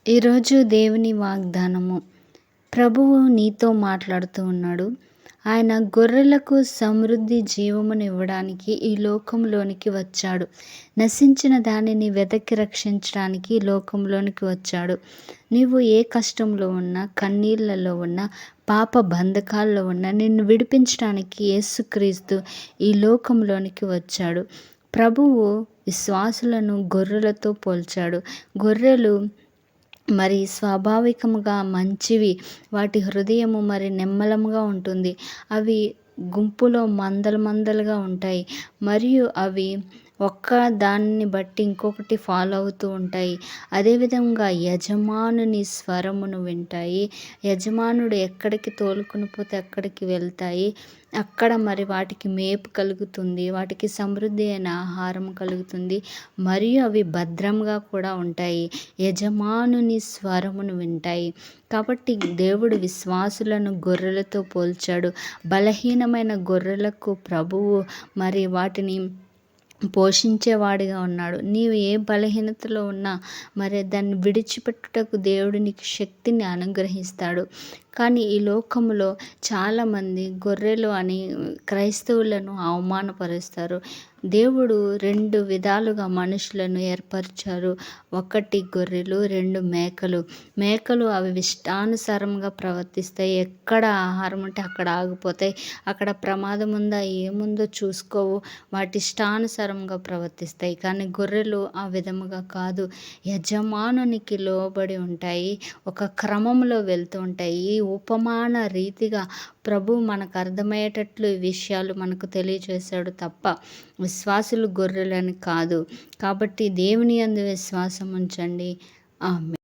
ఈరోజు దేవుని వాగ్దానము. ప్రభువు నీతో మాట్లాడుతూ ఉన్నాడు. ఆయన గొర్రెలకు సమృద్ధి జీవమును ఇవ్వడానికి ఈ లోకంలోనికి వచ్చాడు. నశించిన దానిని వెదకి రక్షించడానికి ఈ లోకంలోనికి వచ్చాడు. నీవు ఏ కష్టంలో ఉన్నా, కన్నీళ్లలో ఉన్నా, పాప బంధకాల్లో ఉన్నా నిన్ను విడిపించడానికి యేసుక్రీస్తు ఈ లోకంలోనికి వచ్చాడు. ప్రభువు విశ్వాసులను గొర్రెలతో పోల్చాడు. గొర్రెలు మరి స్వాభావికముగా మంచివి. వాటి హృదయము మరి నిమ్మలముగా ఉంటుంది. అవి గుంపులో మందలు మందలుగా ఉంటాయి. మరియు అవి ఒక్క దానిని బట్టి ఇంకొకటి ఫాలో అవుతూ ఉంటాయి. అదేవిధంగా యజమానుని స్వరమును వింటాయి. యజమానుడు ఎక్కడికి తోలుకొని పోతే అక్కడికి వెళ్తాయి. అక్కడ మరి వాటికి మేపు కలుగుతుంది. వాటికి సమృద్ధి అయిన ఆహారం కలుగుతుంది. మరియు అవి భద్రంగా కూడా ఉంటాయి. యజమానుని స్వరమును వింటాయి. కాబట్టి దేవుడు విశ్వాసులను గొర్రెలతో పోల్చాడు. బలహీనమైన గొర్రెలకు ప్రభువు మరి వాటిని పోషించేవాడిగా ఉన్నాడు. నీవు ఏ బలహీనతలో ఉన్నా మరి దాన్ని విడిచిపెట్టుటకు దేవుడు నీకు శక్తిని అనుగ్రహిస్తాడు. కానీ ఈ లోకంలో చాలామంది గొర్రెలు అని క్రైస్తవులను అవమానపరుస్తారు. దేవుడు 2 విధాలుగా మనుషులను ఏర్పరిచారు. 1 గొర్రెలు, 2 మేకలు. మేకలు అవి ఇష్టానుసారంగా ప్రవర్తిస్తాయి. ఎక్కడ ఆహారం ఉంటే అక్కడ ఆగిపోతాయి. అక్కడ ప్రమాదం ఉందా ఏముందో చూసుకోవు. వాటి ఇష్టానుసారంగా ప్రవర్తిస్తాయి. కానీ గొర్రెలు ఆ విధముగా కాదు. యజమానునికి లోబడి ఉంటాయి. ఒక క్రమంలో వెళ్తూ ఉంటాయి. ఈ ఉపమాన రీతిగా ప్రభు మనకు అర్థమయ్యేటట్లు ఈ విషయాలు మనకు తెలియజేశాడు తప్ప విశ్వాసులు గొర్రెలని కాదు. కాబట్టి దేవుని యందు విశ్వాసం ఉంచండి. ఆమేన్.